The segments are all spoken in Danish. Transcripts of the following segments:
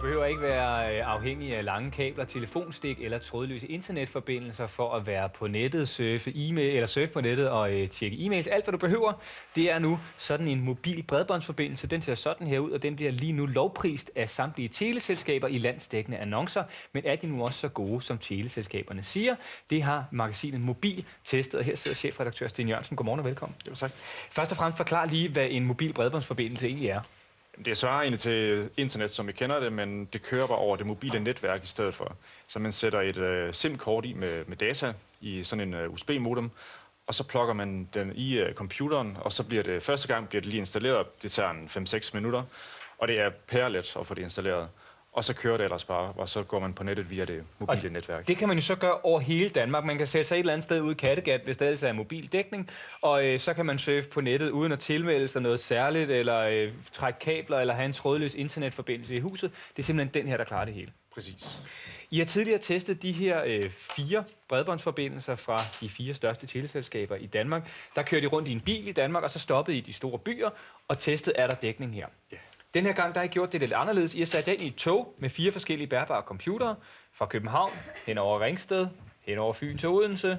behøver ikke være afhængig af lange kabler, telefonstik eller trådløse internetforbindelser for at være på nettet, surfe på nettet og tjekke e-mails. Alt, hvad du behøver, det er nu sådan en mobil bredbåndsforbindelse. Den ser sådan her ud, og den bliver lige nu lovprist af samtlige teleselskaber i landsdækkende annoncer. Men er de nu også så gode, som teleselskaberne siger? Det har magasinet Mobil testet, og her sidder chefredaktør Sten Jørgensen. Godmorgen og velkommen. Jo, tak. Først og fremmest forklar lige, hvad en mobil bredbåndsforbindelse egentlig er. Det svarer egentlig til internet, som vi kender det, men det kører bare over det mobile netværk i stedet for. Så man sætter et SIM-kort i med data i sådan en USB-modem, og så plukker man den i computeren, og så bliver det første gang lige installeret. Det tager en 5-6 minutter, og det er pærlet at få det installeret. Og så kører det ellers bare, og så går man på nettet via det mobile netværk. Det kan man jo så gøre over hele Danmark. Man kan sætte sig et eller andet sted ude i Kattegat, hvis der ellers er mobildækning, og så kan man surfe på nettet uden at tilmelde sig noget særligt, eller trække kabler, eller have en trådløs internetforbindelse i huset. Det er simpelthen den her, der klarer det hele. Præcis. I har tidligere testet de her 4 bredbåndsforbindelser fra de 4 største teleselskaber i Danmark. Der kører de rundt i en bil i Danmark, og så stoppede I de store byer, og testet er der dækning her. Yeah. Den her gang der har I gjort det lidt anderledes. I har sat ind i et tog med 4 forskellige bærbare computere fra København, hen over Ringsted, hen over Fyn til Odense,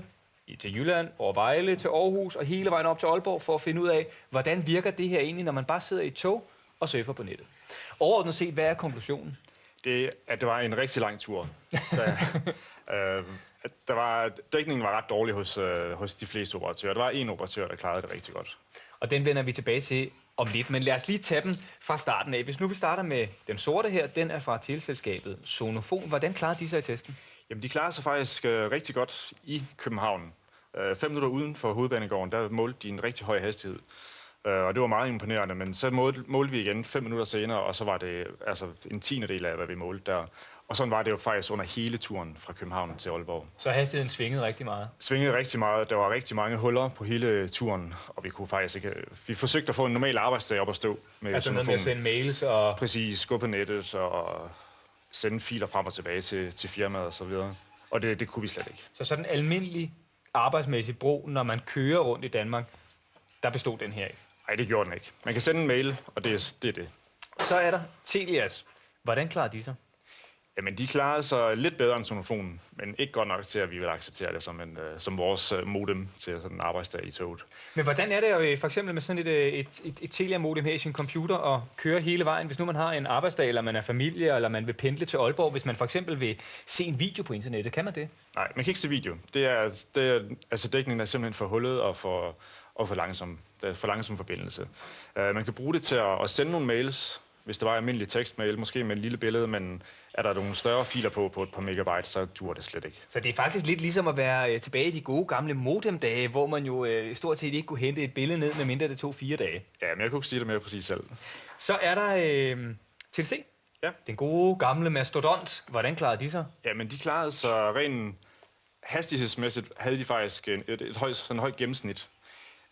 til Jylland, over Vejle til Aarhus og hele vejen op til Aalborg for at finde ud af, hvordan virker det her egentlig, når man bare sidder i et tog og surfer på nettet. Overordnet set, hvad er konklusionen? Det var en rigtig lang tur. Dækningen var ret dårlig hos de fleste operatører. Der var en operatør, der klarede det rigtig godt. Og den vender vi tilbage til om lidt, men lad os lige tage dem fra starten af. Hvis nu vi starter med den sorte her, den er fra teleselskabet Sonofon. Hvordan klarer de sig i testen? Jamen, de klarer sig faktisk rigtig godt i København. 5 minutter uden for Hovedbanegården, der målte de en rigtig høj hastighed. Og det var meget imponerende, men så målte vi igen 5 minutter senere, og så var det altså en 10. af, hvad vi målte der. Og sådan var det jo faktisk under hele turen fra København til Aalborg. Så hastigheden svingede rigtig meget? Svingede rigtig meget. Der var rigtig mange huller på hele turen, og vi kunne faktisk ikke... Vi forsøgte at få en normal arbejdsdag op at stå med altså noget med at sende mails og... Præcis, gå på nettet og sende filer frem og tilbage til firmaet og så videre. Og det kunne vi slet ikke. Så sådan en almindelig arbejdsmæssig brug, når man kører rundt i Danmark, der bestod den her ikke? Nej, det gjorde den ikke. Man kan sende en mail, og det er det. Så er der Telias. Hvordan klarer de sig? Jamen, de klarede sig lidt bedre end Sonofon, men ikke godt nok til, at vi vil acceptere det som vores modem til sådan en arbejdsdag i toget. Men hvordan er det jo for eksempel med sådan et Telia-modem her i sin computer og køre hele vejen, hvis nu man har en arbejdsdag, eller man er familie, eller man vil pendle til Aalborg, hvis man for eksempel vil se en video på internettet, kan man det? Nej, man kan ikke se video. Altså dækningen er simpelthen for hullet og for langsom. Det er for langsom forbindelse. Man kan bruge det til at sende nogle mails, hvis det var almindelig tekstmail, måske med et lille billede, men er der nogle større filer på et par megabyte, så duer det slet ikke. Så det er faktisk lidt ligesom at være tilbage i de gode gamle modemdage, hvor man jo stort set ikke kunne hente et billede ned, medmindre det tog 4 dage. Ja, men jeg kunne ikke sige det mere præcis selv. Så er der TDC. Ja. Den gode gamle mastodont. Hvordan klarede de sig? Ja, men de klarede sig rent hastighedsmæssigt, havde de faktisk et højt gennemsnit.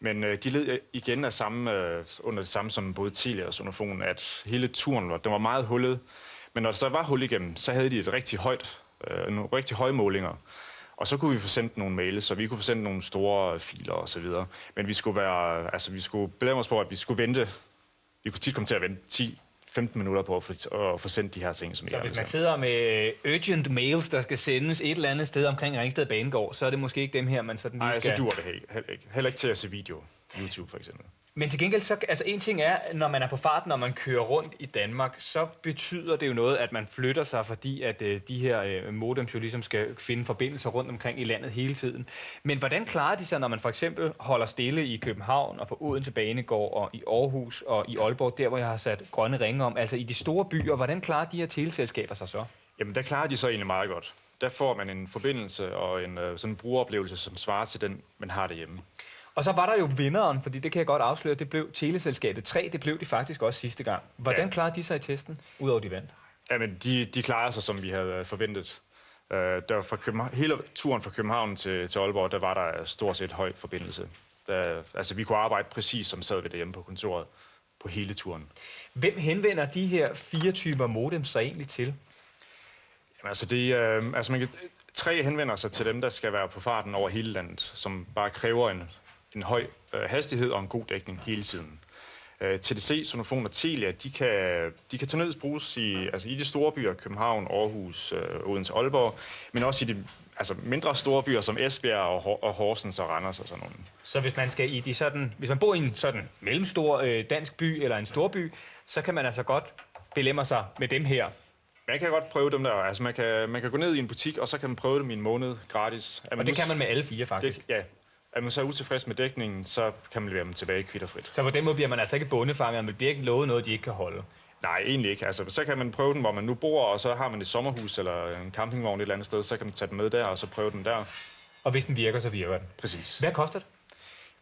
Men de led igen under det samme som både Telia og Sonofon, at hele turen den var meget hullet. Men når der så var hul igennem, så havde de nogle rigtig høje målinger. Og så kunne vi få sendt nogle mails, så vi kunne få sendt nogle store filer og så videre. Men vi skulle belemme os på, at vi skulle vente. Vi kunne tit komme til at vente 10-15 minutter på at få sendt de her ting, som så hvis man sidder med urgent mails, der skal sendes et eller andet sted omkring Ringsted Banegård, så er det måske ikke dem her, man sådan lige skal... Nej, så duer det heller ikke til at se video. YouTube for eksempel. Men til gengæld, så, altså en ting er, når man er på farten, når man kører rundt i Danmark, så betyder det jo noget, at man flytter sig, fordi at de her modems jo ligesom skal finde forbindelser rundt omkring i landet hele tiden. Men hvordan klarer de sig, når man for eksempel holder stille i København og på Odense Banegård og i Aarhus og i Aalborg, der hvor jeg har sat grønne ringe om, altså i de store byer, hvordan klarer de her teleselskaber sig så? Jamen, der klarer de så egentlig meget godt. Der får man en forbindelse og en sådan en brugeroplevelse, som svarer til den, man har derhjemme. Og så var der jo vinderen, fordi det kan jeg godt afsløre, det blev teleselskabet 3, det blev de faktisk også sidste gang. Hvordan klarede de sig i testen, udover de vandt? Jamen, de klarer sig, som vi havde forventet. Hele turen fra København til Aalborg, der var der stort set høj forbindelse. Vi kunne arbejde præcis, som sad vi derhjemme på kontoret på hele turen. Hvem henvender de her 4 typer modems sig egentlig til? Jamen, 3 henvender sig til dem, der skal være på farten over hele landet, som bare kræver en høj hastighed og en god dækning hele tiden. TDC, Sonofon og Telia, de kan til nøds bruges i de store byer, København, Aarhus, Odense, Aalborg, men også i de mindre store byer som Esbjerg og Horsens og Randers og sådan nogle. Så hvis man skal hvis man bor i en sådan mellemstor dansk by eller en storby, så kan man altså godt belemre sig med dem her. Man kan godt prøve dem der. Altså man kan gå ned i en butik, og så kan man prøve dem i en måned gratis. Og det kan man med alle 4 faktisk? Er man så utilfreds med dækningen, så kan man levere dem tilbage kvitterfrit. Så på den måde bliver man altså ikke bondefanget, man bliver ikke lovet noget, de ikke kan holde? Nej, egentlig ikke. Altså, så kan man prøve den, hvor man nu bor, og så har man et sommerhus eller en campingvogn et eller andet sted, så kan man tage den med der, og så prøve den der. Og hvis den virker, så virker den? Præcis. Hvad koster det?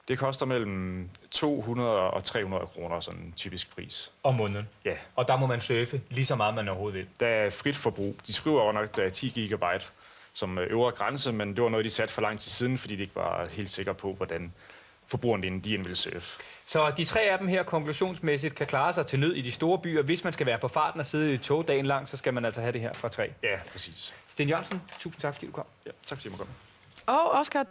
Det koster mellem 200 og 300 kroner, sådan en typisk pris. Om måneden? Ja. Og der må man surfe lige så meget, man overhovedet vil? Der er frit forbrug. De skriver over nok, der er 10 gigabyte som øvre grænse, men det var noget, de satte for lang tid siden, fordi de ikke var helt sikre på, hvordan forbrugerne de ville surfe. Så de 3 af dem her konklusionsmæssigt kan klare sig til nød i de store byer. Hvis man skal være på farten og sidde i et tog dagen lang, så skal man altså have det her fra 3. Ja, præcis. Sten Jørgensen, tusind tak, fordi du kom. Ja, tak fordi du kom. Og Oscar,